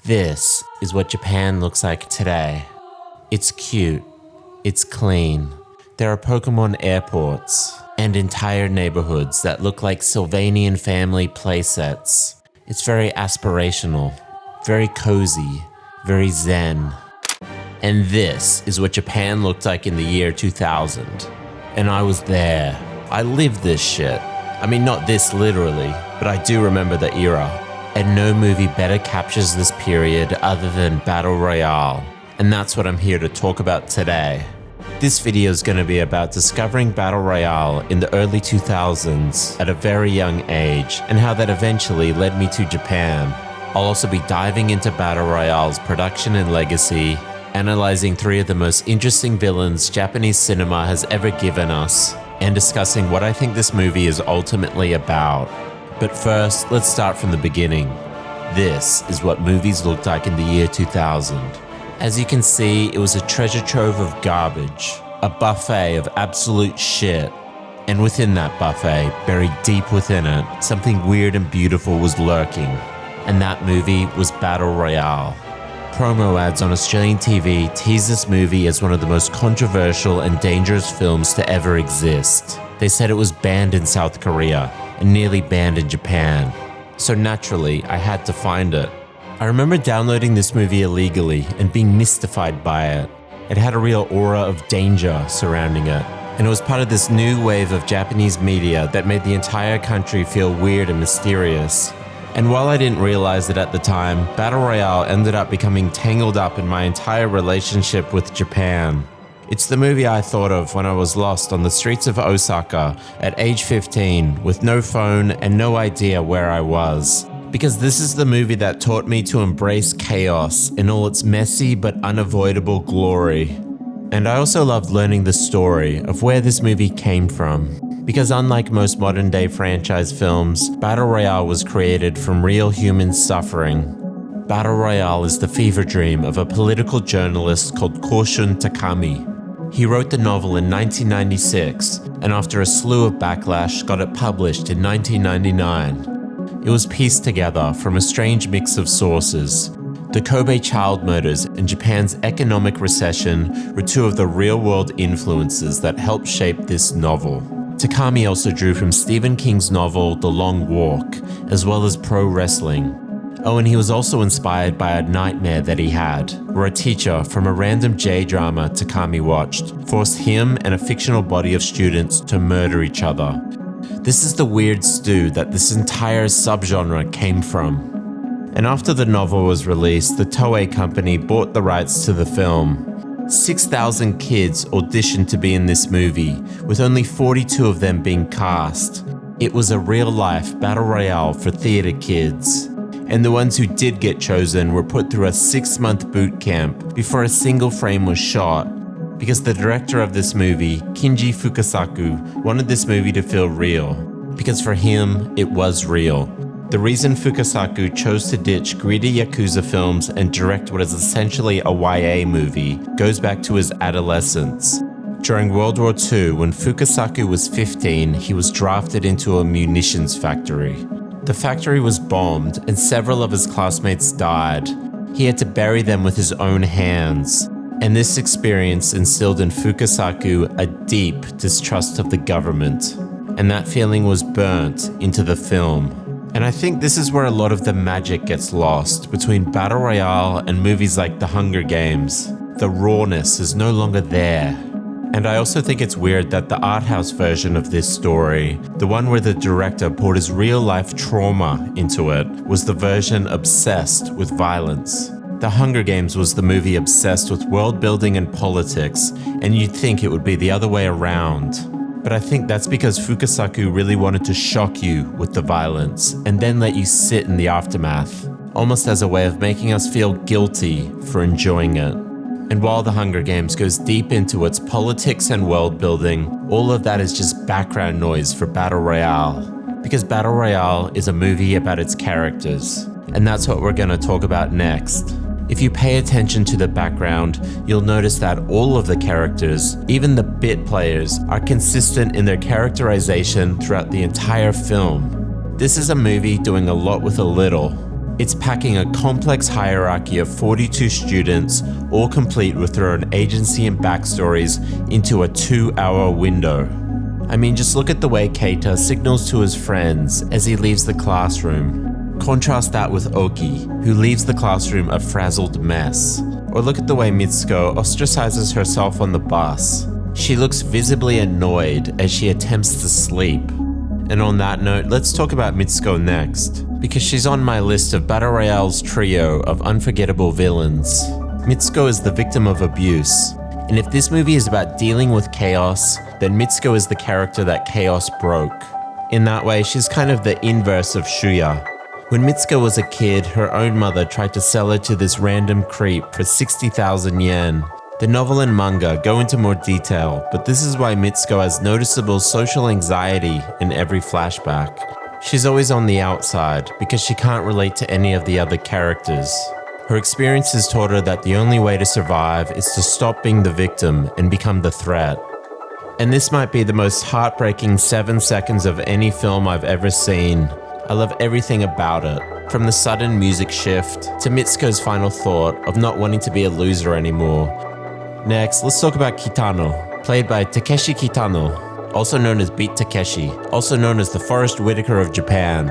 This is what Japan looks like today. It's cute. It's clean. There are Pokemon airports and entire neighborhoods that look like Sylvanian family playsets. It's very aspirational, very cozy, very zen. And this is what Japan looked like in the year 2000. And I was there. I lived this shit. I mean, not this literally, but I do remember the era. And no movie better captures this period other than Battle Royale. And that's what I'm here to talk about today. This video is going to be about discovering Battle Royale in the early 2000s at a very young age and how that eventually led me to Japan. I'll also be diving into Battle Royale's production and legacy, analyzing 3 of the most interesting villains Japanese cinema has ever given us, and discussing what I think this movie is ultimately about. But first, let's start from the beginning. This is what movies looked like in the year 2000. As you can see, it was a treasure trove of garbage, a buffet of absolute shit. And within that buffet, buried deep within it, something weird and beautiful was lurking. And that movie was Battle Royale. Promo ads on Australian TV teased this movie as one of the most controversial and dangerous films to ever exist. They said it was banned in South Korea and nearly banned in Japan. So naturally, I had to find it. I remember downloading this movie illegally and being mystified by it. It had a real aura of danger surrounding it. And it was part of this new wave of Japanese media that made the entire country feel weird and mysterious. And while I didn't realize it at the time, Battle Royale ended up becoming tangled up in my entire relationship with Japan. It's the movie I thought of when I was lost on the streets of Osaka at age 15 with no phone and no idea where I was. Because this is the movie that taught me to embrace chaos in all its messy but unavoidable glory. And I also loved learning the story of where this movie came from. Because unlike most modern day franchise films, Battle Royale was created from real human suffering. Battle Royale is the fever dream of a political journalist called Koshun Takami. He wrote the novel in 1996, and after a slew of backlash, got it published in 1999. It was pieced together from a strange mix of sources. The Kobe child murders and Japan's economic recession were 2 of the real-world influences that helped shape this novel. Takami also drew from Stephen King's novel The Long Walk, as well as pro wrestling. Oh, and he was also inspired by a nightmare that he had, where a teacher from a random J-drama Takami watched forced him and a fictional body of students to murder each other. This is the weird stew that this entire subgenre came from. And after the novel was released, the Toei company bought the rights to the film. 6,000 kids auditioned to be in this movie, with only 42 of them being cast. It was a real-life battle royale for theater kids. And the ones who did get chosen were put through a 6-month boot camp before a single frame was shot, because the director of this movie, Kinji Fukasaku, wanted this movie to feel real, because for him, it was real. The reason Fukasaku chose to ditch greedy Yakuza films and direct what is essentially a YA movie goes back to his adolescence. During World War II, when Fukasaku was 15, he was drafted into a munitions factory. The factory was bombed and several of his classmates died. He had to bury them with his own hands. And this experience instilled in Fukasaku a deep distrust of the government. And that feeling was burnt into the film. And I think this is where a lot of the magic gets lost between Battle Royale and movies like The Hunger Games. The rawness is no longer there. And I also think it's weird that the art house version of this story, the one where the director poured his real-life trauma into it, was the version obsessed with violence. The Hunger Games was the movie obsessed with world building and politics, and you'd think it would be the other way around. But I think that's because Fukasaku really wanted to shock you with the violence, and then let you sit in the aftermath, almost as a way of making us feel guilty for enjoying it. And while The Hunger Games goes deep into its politics and world building, all of that is just background noise for Battle Royale. Because Battle Royale is a movie about its characters. And that's what we're going to talk about next. If you pay attention to the background, you'll notice that all of the characters, even the bit players, are consistent in their characterization throughout the entire film. This is a movie doing a lot with a little. It's packing a complex hierarchy of 42 students, all complete with their own agency and backstories, into a 2-hour window. I mean, just look at the way Keita signals to his friends as he leaves the classroom. Contrast that with Oki, who leaves the classroom a frazzled mess. Or look at the way Mitsuko ostracizes herself on the bus. She looks visibly annoyed as she attempts to sleep. And on that note, let's talk about Mitsuko next, because she's on my list of Battle Royale's trio of unforgettable villains. Mitsuko is the victim of abuse, and if this movie is about dealing with chaos, then Mitsuko is the character that chaos broke. In that way, she's kind of the inverse of Shuya. When Mitsuko was a kid, her own mother tried to sell her to this random creep for 60,000 yen. The novel and manga go into more detail, but this is why Mitsuko has noticeable social anxiety in every flashback. She's always on the outside because she can't relate to any of the other characters. Her experiences taught her that the only way to survive is to stop being the victim and become the threat. And this might be the most heartbreaking 7 seconds of any film I've ever seen. I love everything about it, from the sudden music shift to Mitsuko's final thought of not wanting to be a loser anymore. Next, let's talk about Kitano, played by Takeshi Kitano, also known as Beat Takeshi, also known as the Forrest Whitaker of Japan.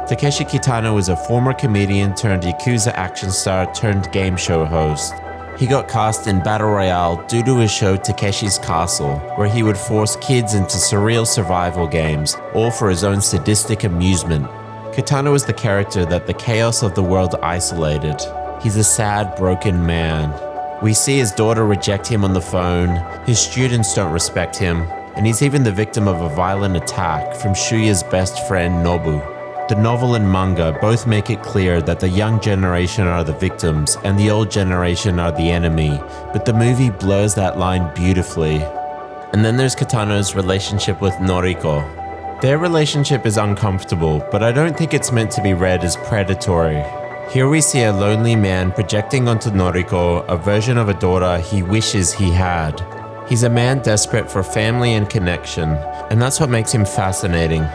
Takeshi Kitano is a former comedian turned Yakuza action star turned game show host. He got cast in Battle Royale due to his show Takeshi's Castle, where he would force kids into surreal survival games, all for his own sadistic amusement. Kitano is the character that the chaos of the world isolated. He's a sad, broken man. We see his daughter reject him on the phone, his students don't respect him, and he's even the victim of a violent attack from Shuya's best friend Nobu. The novel and manga both make it clear that the young generation are the victims and the old generation are the enemy, but the movie blurs that line beautifully. And then there's Kitano's relationship with Noriko. Their relationship is uncomfortable, but I don't think it's meant to be read as predatory. Here we see a lonely man projecting onto Noriko a version of a daughter he wishes he had. He's a man desperate for family and connection, and that's what makes him fascinating.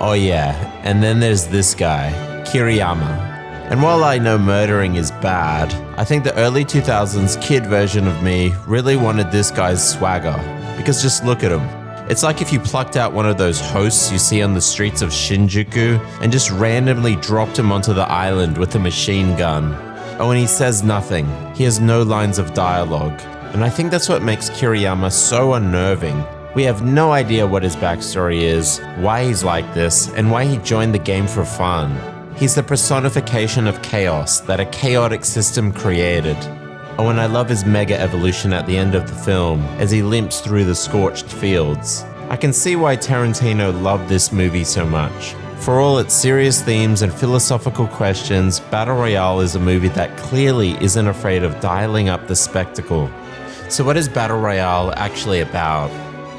Oh yeah, and then there's this guy, Kiriyama. And while I know murdering is bad, I think the early 2000s kid version of me really wanted this guy's swagger. Because just look at him. It's like if you plucked out one of those hosts you see on the streets of Shinjuku and just randomly dropped him onto the island with a machine gun. Oh, and he says nothing. He has no lines of dialogue. And I think that's what makes Kiriyama so unnerving. We have no idea what his backstory is, why he's like this, and why he joined the game for fun. He's the personification of chaos that a chaotic system created. Oh, and I love his mega evolution at the end of the film, as he limps through the scorched fields. I can see why Tarantino loved this movie so much. For all its serious themes and philosophical questions, Battle Royale is a movie that clearly isn't afraid of dialing up the spectacle. So what is Battle Royale actually about?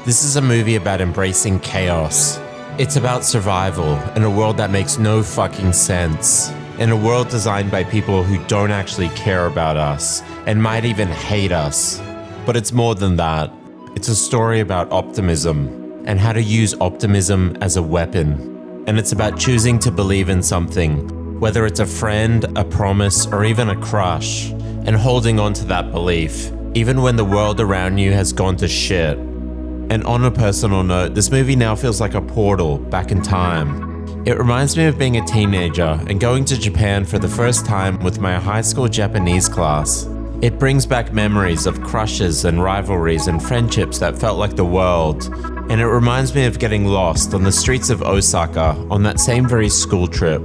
This is a movie about embracing chaos. It's about survival in a world that makes no fucking sense. In a world designed by people who don't actually care about us and might even hate us. But it's more than that. It's a story about optimism and how to use optimism as a weapon. And it's about choosing to believe in something, whether it's a friend, a promise, or even a crush, and holding on to that belief, even when the world around you has gone to shit. And on a personal note, this movie now feels like a portal back in time. It reminds me of being a teenager and going to Japan for the first time with my high school Japanese class. It brings back memories of crushes and rivalries and friendships that felt like the world. And it reminds me of getting lost on the streets of Osaka on that same very school trip.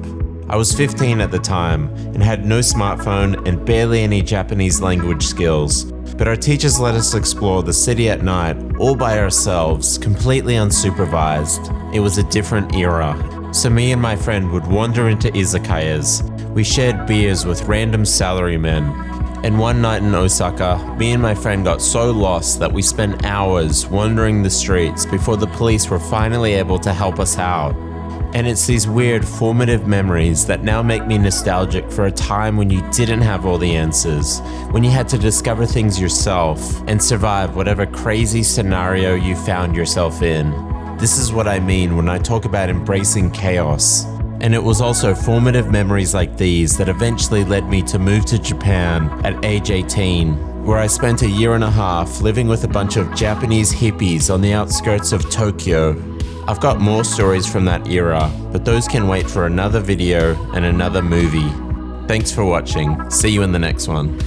I was 15 at the time and had no smartphone and barely any Japanese language skills. But our teachers let us explore the city at night, all by ourselves, completely unsupervised. It was a different era. So me and my friend would wander into izakayas. We shared beers with random salarymen. And one night in Osaka, me and my friend got so lost that we spent hours wandering the streets before the police were finally able to help us out. And it's these weird formative memories that now make me nostalgic for a time when you didn't have all the answers, when you had to discover things yourself and survive whatever crazy scenario you found yourself in. This is what I mean when I talk about embracing chaos. And it was also formative memories like these that eventually led me to move to Japan at age 18, where I spent a year and a half living with a bunch of Japanese hippies on the outskirts of Tokyo. I've got more stories from that era, but those can wait for another video and another movie. Thanks for watching. See you in the next one.